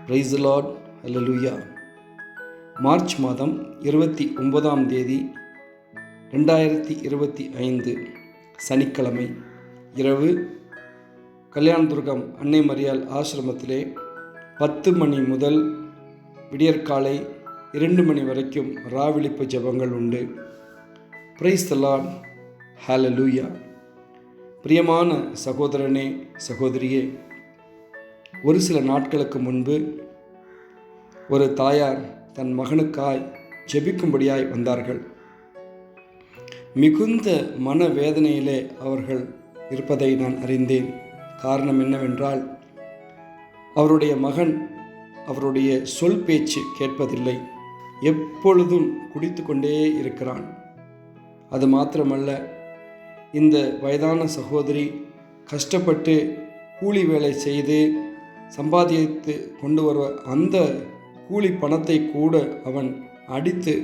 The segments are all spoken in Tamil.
Price the Lord. Hallelujah. March மாதம் 29ஆம் தேதி 2025 சனிக்கிழமை இரவு கல்யாணதுர்கம் அன்னை மரியாள் ஆசிரமத்திலே 10 மணி முதல் விடியற்காலை 2 மணி வரைக்கும் ராவிழிப்பு ஜெபங்கள் உண்டு. Praise the Lord. ஹல்லேலூயா. பிரியமான சகோதரனே, சகோதரியே, ஒரு சில நாட்களுக்கு முன்பு ஒரு தாயார் தன் மகனுக்காய் ஜெபிக்கும்படியாய் வந்தார்கள். மிகுந்த மனவேதனையிலே அவர்கள் இருப்பதை நான் அறிந்தேன். காரணம் என்னவென்றால், அவருடைய மகன் அவருடைய சொல் பேச்சு கேட்பதில்லை. எப்பொழுதும் குடித்து கொண்டே இருக்கிறான். அது மாத்திரமல்ல, இந்த வயதான சகோதரி கஷ்டப்பட்டு கூலி வேலை செய்து சம்பாதித்து கொண்டு வருவ அந்த கூலி பணத்தை கூட அவன் அடித்து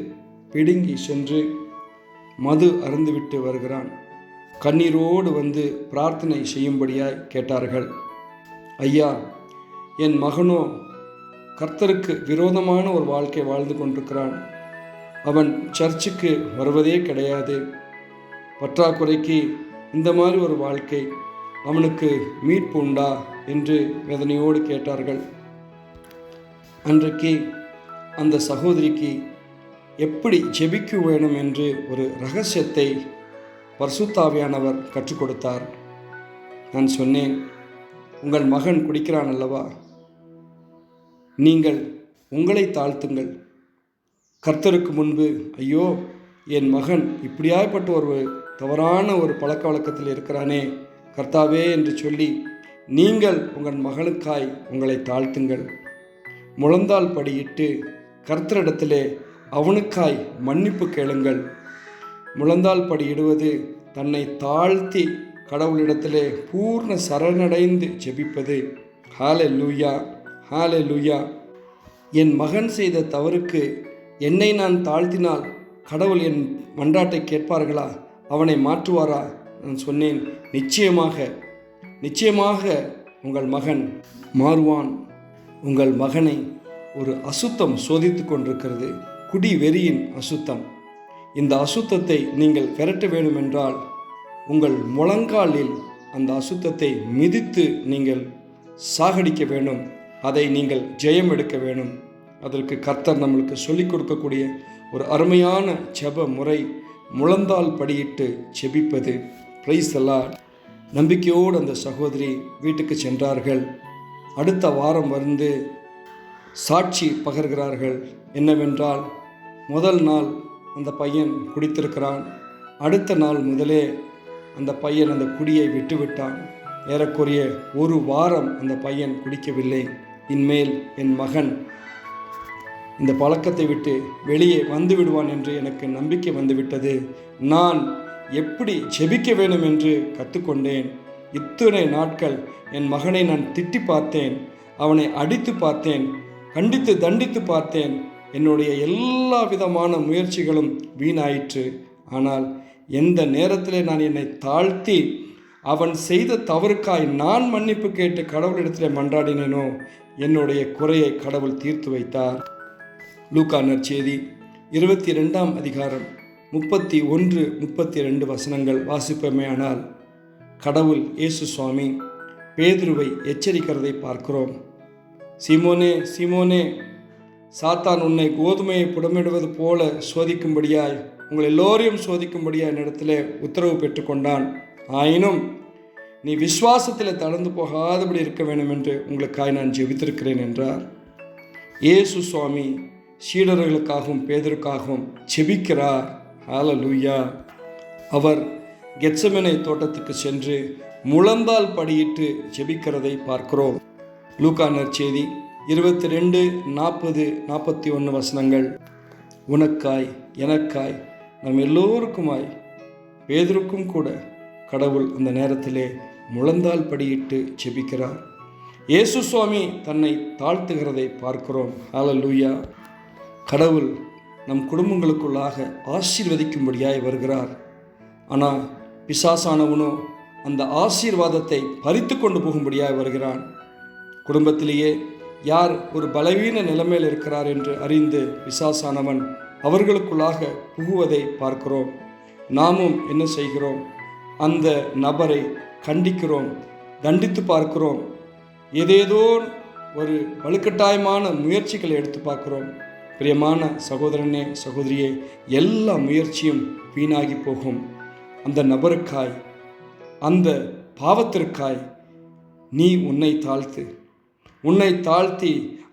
பிடுங்கி சென்று மது அருந்துவிட்டு வருகிறான். கண்ணீரோடு வந்து பிரார்த்தனை செய்யும்படியாய் கேட்டார்கள். ஐயா, என் மகனோ கர்த்தருக்கு விரோதமான ஒரு வாழ்க்கை வாழ்ந்து கொண்டிருக்கிறான். அவன் சர்ச்சுக்கு வருவதே கிடையாது. பற்றாக்குறைக்கு இந்த மாதிரி ஒரு வாழ்க்கை, அவனுக்கு மீட்பு உண்டா என்று வேதனையோடு கேட்டார்கள். அன்றைக்கு அந்த சகோதரிக்கு எப்படி ஜெபிக்க வேணும் என்று ஒரு இரகசியத்தை பரிசுத்த ஆவியானவர் கற்றுக் கொடுத்தார். நான் சொன்னேன், உங்கள் மகன் குடிக்கிறான் அல்லவா, நீங்கள் உங்களை தாழ்த்துங்கள். கர்த்தருக்கு முன்பு, ஐயோ, என் மகன் இப்படியாய்ப்பட்ட ஒரு தவறான ஒரு பழக்க வழக்கத்தில் இருக்கிறானே கர்த்தாவே என்று சொல்லி நீங்கள் உங்கள் மகனுக்காய் உங்களை தாழ்த்துங்கள். முழந்தால் படியிட்டு கர்த்தரிடத்திலே அவனுக்காய் மன்னிப்பு கேளுங்கள். முழந்தால் படியிடுவது தன்னை தாழ்த்தி கடவுளிடத்திலே பூர்ண சரணடைந்து ஜெபிப்பது. ஹல்லேலூயா, ஹல்லேலூயா. என் மகன் செய்த தவறுக்கு என்னை நான் தாழ்த்தினால் கடவுள் என் மன்றாட்டை கேட்பார்களா? அவனை மாற்றுவாரா? நான் சொன்னேன், நிச்சயமாக உங்கள் மகன் மாறுவான். உங்கள் மகனை ஒரு அசுத்தம் சோதித்து கொண்டிருக்கிறது, குடி வெறியின் அசுத்தம். இந்த அசுத்தத்தை நீங்கள் விரட்ட வேண்டுமென்றால் உங்கள் முழங்காலில் அந்த அசுத்தத்தை மிதித்து நீங்கள் சாகடிக்க வேண்டும். அதை நீங்கள் ஜெயம் எடுக்க வேண்டும். அதற்கு கர்த்தர் நம்மளுக்கு சொல்லிக் கொடுக்கக்கூடிய ஒரு அருமையான ஜெப முறை முழந்தால் படியிட்டு ஜெபிப்பது. Praise the Lord. நம்பிக்கையோடு அந்த சகோதரி வீட்டுக்கு சென்றார்கள். அடுத்த வாரம் வந்து சாட்சி பகர்கிறார்கள். என்னவென்றால், முதல் நாள் அந்த பையன் குடித்திருக்கிறான். அடுத்த நாள் முதலே அந்த பையன் அந்த குடியை விட்டுவிட்டான். ஏறக்குறைய ஒரு வாரம் அந்த பையன் குடிக்கவில்லை. இன்மேல் என் மகன் இந்த பழக்கத்தை விட்டு வெளியே வந்து விடுவான் என்று எனக்கு நம்பிக்கை வந்துவிட்டது. நான் எப்படி ஜெபிக்க வேண்டும் என்று கற்றுக்கொண்டேன். இத்தனை நாட்கள் என் மகனை நான் திட்டி பார்த்தேன், அவனை அடித்து பார்த்தேன், கண்டித்து தண்டித்து பார்த்தேன். என்னுடைய எல்லா விதமான முயற்சிகளும் வீணாயிற்று. ஆனால் எந்த நேரத்திலே நான் என்னை தாழ்த்தி அவன் செய்த தவறுக்காய் நான் மன்னிப்பு கேட்டு கடவுளிடத்திலே மன்றாடினேனோ, என்னுடைய குறையை கடவுள் தீர்த்து வைத்தார். லூக்கா நற்செய்தி 22ஆம் அதிகாரம் 31, 32 வசனங்கள் வாசிப்போமேயானால், கடவுள் இயேசு சுவாமி பேதுருவை எச்சரிக்கிறதை பார்க்கிறோம். சீமோனே, சீமோனே, சாத்தான் உன்னை கோதுமையை புடமிடுவது போல சோதிக்கும்படியாய், உங்கள் எல்லோரையும் சோதிக்கும்படியாய் என்னிடத்திலே உத்தரவு பெற்றுக்கொண்டான். ஆயினும் நீ விசுவாசத்தில் தளர்ந்து போகாதபடி இருக்க வேண்டும் என்று உங்களுக்காய் நான் ஜெபித்திருக்கிறேன் என்றார். இயேசு சுவாமி சீடர்களுக்காகவும் பேதுருக்காகவும் ஜெபிக்கிறார். ஹல்லேலூயா. அவர் கெத்செமனே தோட்டத்துக்கு சென்று முழந்தால் படியிட்டு ஜெபிக்கிறதை பார்க்கிறோம். லூக்கா நற்செய்தி 22, 40, 41 வசனங்கள். உனக்காய், எனக்காய், நம் எல்லோருக்குமாய், பேதுருக்கும் கூட கடவுள் அந்த நேரத்திலே முழந்தால் படியிட்டு ஜெபிக்கிறார். இயேசு சுவாமி தன்னை தாழ்த்துகிறதை பார்க்கிறோம். ஹல்லேலூயா. கடவுள் நம் குடும்பங்களுக்குள்ளாக ஆசீர்வதிக்கும்படியாய் வருகிறார். ஆனால் பிசாசானவனோ அந்த ஆசீர்வாதத்தை பறித்து கொண்டு போகும்படியாய் வருகிறான். குடும்பத்திலேயே யார் ஒரு பலவீன நிலைமையில் இருக்கிறார் என்று அறிந்து பிசாசானவன் அவர்களுக்குள்ளாக புகுவதை பார்க்கிறோம். நாமும் என்ன செய்கிறோம்? அந்த நபரை கண்டிக்கிறோம், தண்டித்து பார்க்கிறோம், ஏதேதோ ஒரு வலுக்கட்டாயமான முயற்சிகளை எடுத்து பார்க்கிறோம். பிரியமான சகோதரனே, சகோதரியே, எல்லா முயற்சியும் வீணாகி போகும். அந்த நபருக்காய், அந்த பாவத்திற்காய் நீ உன்னை தாழ்த்தி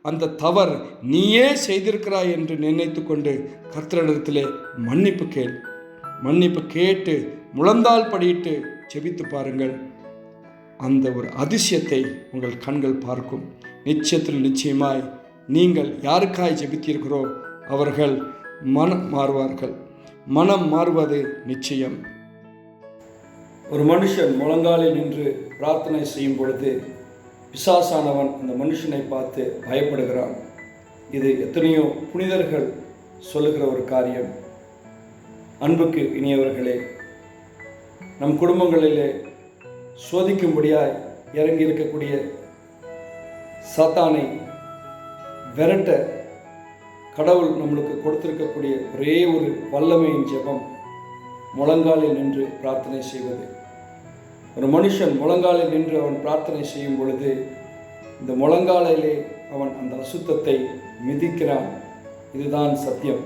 அந்த தவறு நீயே செய்திருக்கிறாய் என்று நினைத்து கொண்டு கர்த்தரிடத்திலே மன்னிப்பு கேட்டு முழந்தால் படியிட்டு ஜெபித்து பாருங்கள். அந்த ஒரு அதிசயத்தை உங்கள் கண்கள் பார்க்கும். நிச்சயமாய் நீங்கள் யாருக்காய் ஜெபித்தீர்களோ அவர்கள் மனம் மாறுவது நிச்சயம். ஒரு மனுஷன் முழங்காலில் நின்று பிரார்த்தனை செய்யும் பொழுது பிசாசானவன் அந்த மனுஷனை பார்த்து பயப்படுகிறான். இது எத்தனையோ புனிதர்கள் சொல்லுகிற ஒரு காரியம். அன்புக்கு இனியவர்களே, நம் குடும்பங்களிலே சோதிக்கும்படியாய் இறங்கி இருக்கக்கூடிய சாத்தானை விரட்ட கடவுள் நம்மளுக்கு கொடுத்திருக்கக்கூடிய ஒரே ஒரு வல்லமையின் ஜெபம் முழங்காலில் நின்று பிரார்த்தனை செய்வது. ஒரு மனுஷன் முழங்காலில் நின்று அவன் பிரார்த்தனை செய்யும் பொழுது இந்த முழங்காலிலே அவன் அந்த அசுத்தத்தை மிதிக்கிறான். இதுதான் சத்தியம்.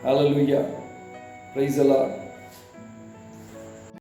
ஹல்லேலூயா, பிரைஸ் தி லார்ட்.